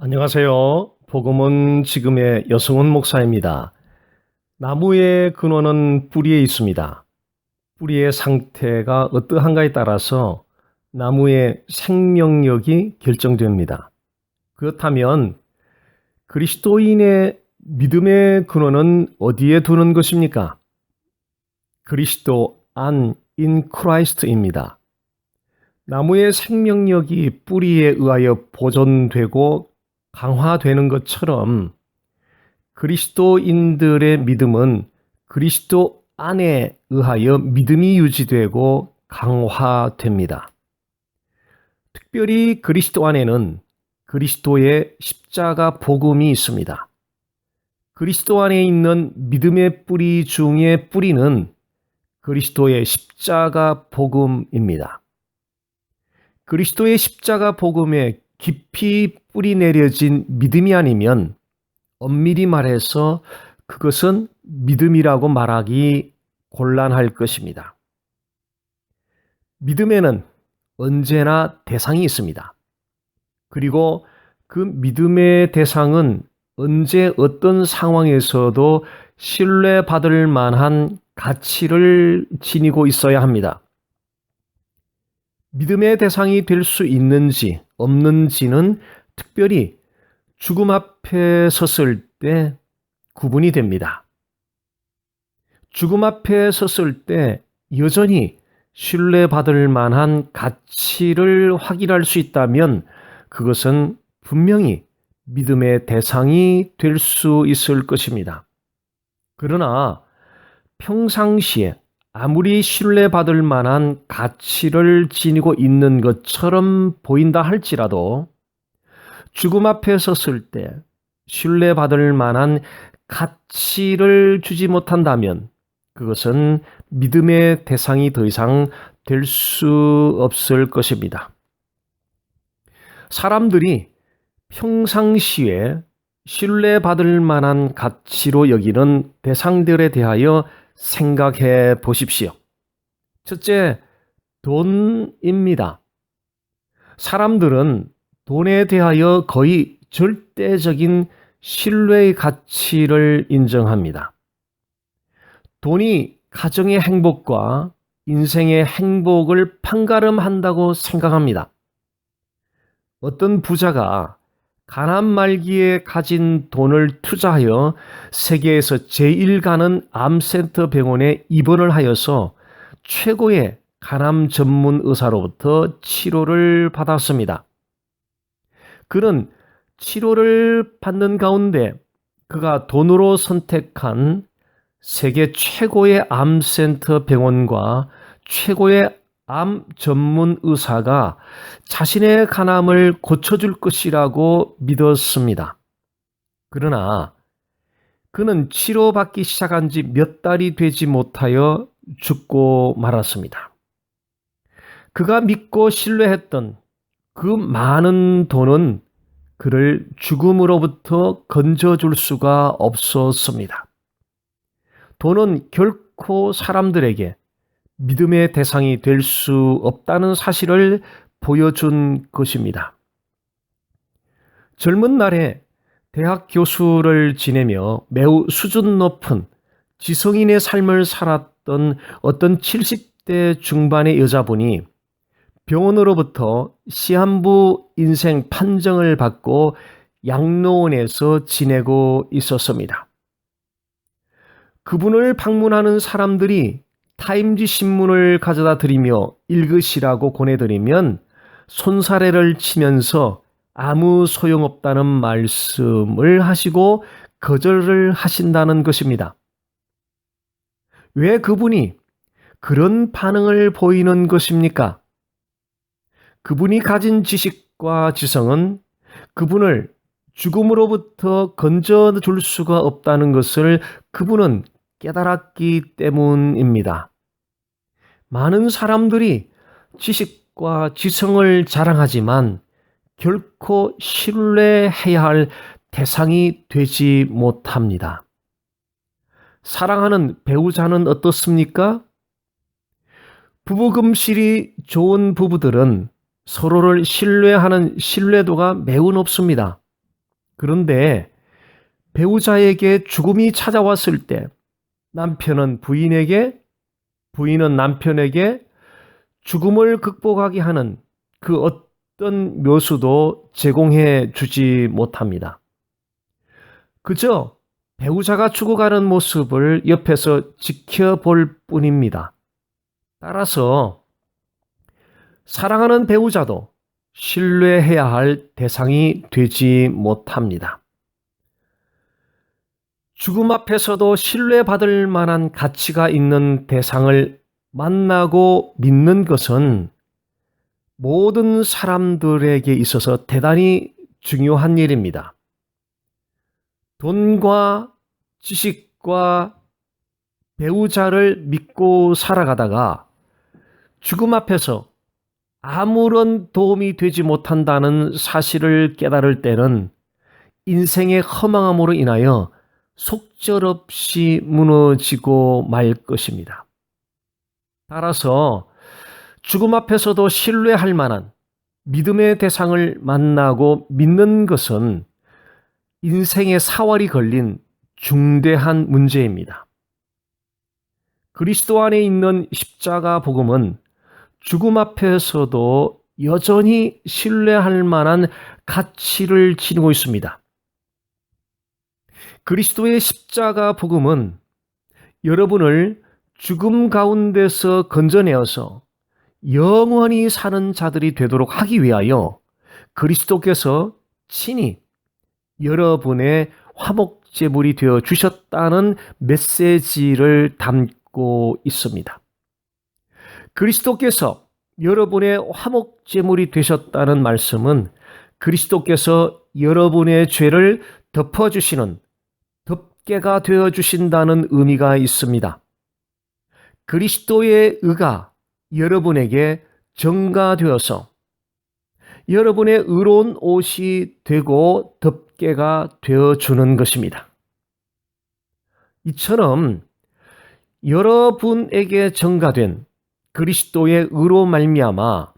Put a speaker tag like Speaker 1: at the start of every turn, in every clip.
Speaker 1: 안녕하세요. 복음은 지금의 여승훈 목사입니다. 나무의 근원은 뿌리에 있습니다. 뿌리의 상태가 어떠한가에 따라서 나무의 생명력이 결정됩니다. 그렇다면 그리스도인의 믿음의 근원은 어디에 두는 것입니까? 그리스도 안 in Christ입니다. 나무의 생명력이 뿌리에 의하여 보존되고 강화되는 것처럼 그리스도인들의 믿음은 그리스도 안에 의하여 믿음이 유지되고 강화됩니다. 특별히 그리스도 안에는 그리스도의 십자가 복음이 있습니다. 그리스도 안에 있는 믿음의 뿌리 중의 뿌리는 그리스도의 십자가 복음입니다. 그리스도의 십자가 복음에 깊이 뿌리 내려진 믿음이 아니면 엄밀히 말해서 그것은 믿음이라고 말하기 곤란할 것입니다. 믿음에는 언제나 대상이 있습니다. 그리고 그 믿음의 대상은 언제 어떤 상황에서도 신뢰받을 만한 가치를 지니고 있어야 합니다. 믿음의 대상이 될 수 있는지 없는지는 특별히 죽음 앞에 섰을 때 구분이 됩니다. 죽음 앞에 섰을 때 여전히 신뢰받을 만한 가치를 확인할 수 있다면 그것은 분명히 믿음의 대상이 될 수 있을 것입니다. 그러나 평상시에 아무리 신뢰받을 만한 가치를 지니고 있는 것처럼 보인다 할지라도 죽음 앞에 섰을 때 신뢰받을 만한 가치를 주지 못한다면 그것은 믿음의 대상이 더 이상 될 수 없을 것입니다. 사람들이 평상시에 신뢰받을 만한 가치로 여기는 대상들에 대하여 생각해 보십시오. 첫째, 돈입니다. 사람들은 돈에 대하여 거의 절대적인 신뢰의 가치를 인정합니다. 돈이 가정의 행복과 인생의 행복을 판가름한다고 생각합니다. 어떤 부자가 가난 말기에 가진 돈을 투자하여 세계에서 제일 가는 암센터 병원에 입원을 하여서 최고의 간암 전문 의사로부터 치료를 받았습니다. 그는 치료를 받는 가운데 그가 돈으로 선택한 세계 최고의 암센터 병원과 최고의 암 전문 의사가 자신의 간암을 고쳐줄 것이라고 믿었습니다. 그러나 그는 치료받기 시작한 지 몇 달이 되지 못하여 죽고 말았습니다. 그가 믿고 신뢰했던 그 많은 돈은 그를 죽음으로부터 건져줄 수가 없었습니다. 돈은 결코 사람들에게 믿음의 대상이 될 수 없다는 사실을 보여준 것입니다. 젊은 날에 대학 교수를 지내며 매우 수준 높은 지성인의 삶을 살았던 어떤 70대 중반의 여자분이 병원으로부터 시한부 인생 판정을 받고 양로원에서 지내고 있었습니다. 그분을 방문하는 사람들이 타임지 신문을 가져다 드리며 읽으시라고 권해드리면 손사래를 치면서 아무 소용없다는 말씀을 하시고 거절을 하신다는 것입니다. 왜 그분이 그런 반응을 보이는 것입니까? 그분이 가진 지식과 지성은 그분을 죽음으로부터 건져줄 수가 없다는 것을 그분은 깨달았기 때문입니다. 많은 사람들이 지식과 지성을 자랑하지만 결코 신뢰해야 할 대상이 되지 못합니다. 사랑하는 배우자는 어떻습니까? 부부금실이 좋은 부부들은 서로를 신뢰하는 신뢰도가 매우 높습니다. 그런데 배우자에게 죽음이 찾아왔을 때 남편은 부인에게, 부인은 남편에게 죽음을 극복하게 하는 그 어떤 묘수도 제공해 주지 못합니다. 그저 배우자가 죽어가는 모습을 옆에서 지켜볼 뿐입니다. 따라서 사랑하는 배우자도 신뢰해야 할 대상이 되지 못합니다. 죽음 앞에서도 신뢰받을 만한 가치가 있는 대상을 만나고 믿는 것은 모든 사람들에게 있어서 대단히 중요한 일입니다. 돈과 지식과 배우자를 믿고 살아가다가 죽음 앞에서 아무런 도움이 되지 못한다는 사실을 깨달을 때는 인생의 허망함으로 인하여 속절없이 무너지고 말 것입니다. 따라서 죽음 앞에서도 신뢰할 만한 믿음의 대상을 만나고 믿는 것은 인생의 사활이 걸린 중대한 문제입니다. 그리스도 안에 있는 십자가 복음은 죽음 앞에서도 여전히 신뢰할 만한 가치를 지니고 있습니다. 그리스도의 십자가 복음은 여러분을 죽음 가운데서 건져내어서 영원히 사는 자들이 되도록 하기 위하여 그리스도께서 친히 여러분의 화목제물이 되어 주셨다는 메시지를 담고 있습니다. 그리스도께서 여러분의 화목제물이 되셨다는 말씀은 그리스도께서 여러분의 죄를 덮어주시는 덮개가 되어주신다는 의미가 있습니다. 그리스도의 의가 여러분에게 전가되어서 여러분의 의로운 옷이 되고 덮개가 되어주는 것입니다. 이처럼 여러분에게 전가된 그리스도의 의로 말미암아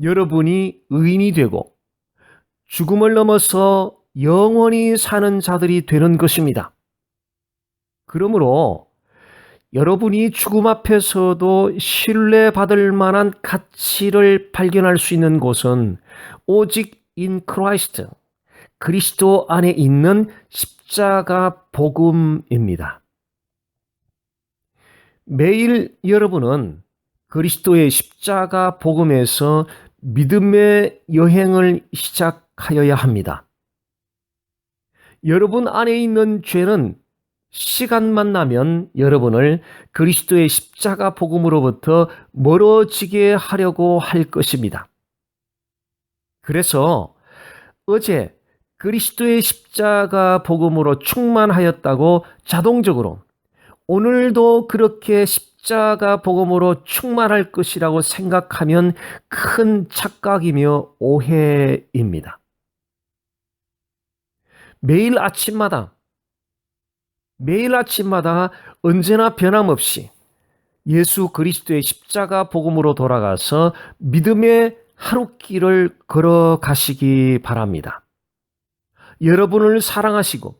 Speaker 1: 여러분이 의인이 되고 죽음을 넘어서 영원히 사는 자들이 되는 것입니다. 그러므로 여러분이 죽음 앞에서도 신뢰받을 만한 가치를 발견할 수 있는 곳은 오직 in Christ, 그리스도 안에 있는 십자가 복음입니다. 매일 여러분은 그리스도의 십자가 복음에서 믿음의 여행을 시작하여야 합니다. 여러분 안에 있는 죄는 시간만 나면 여러분을 그리스도의 십자가 복음으로부터 멀어지게 하려고 할 것입니다. 그래서 어제 그리스도의 십자가 복음으로 충만하였다고 자동적으로 오늘도 그렇게 십자가 복음으로 충만할 것이라고 생각하면 큰 착각이며 오해입니다. 매일 아침마다 언제나 변함없이 예수 그리스도의 십자가 복음으로 돌아가서 믿음의 하루길을 걸어가시기 바랍니다. 여러분을 사랑하시고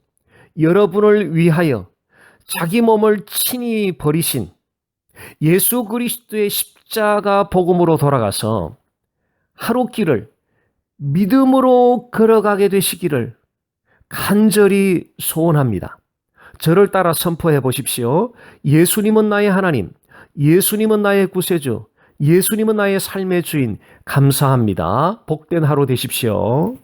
Speaker 1: 여러분을 위하여 자기 몸을 친히 버리신 예수 그리스도의 십자가 복음으로 돌아가서 하루길을 믿음으로 걸어가게 되시기를 간절히 소원합니다. 저를 따라 선포해 보십시오. 예수님은 나의 하나님, 예수님은 나의 구세주, 예수님은 나의 삶의 주인. 감사합니다. 복된 하루 되십시오.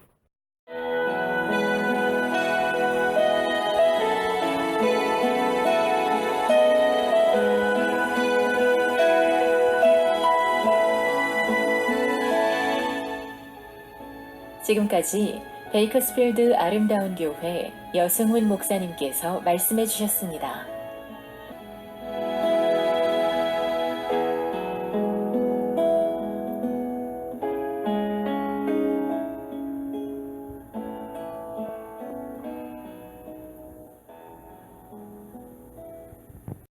Speaker 2: 지금까지 베이커스필드 아름다운 교회 여승훈 목사님께서 말씀해 주셨습니다.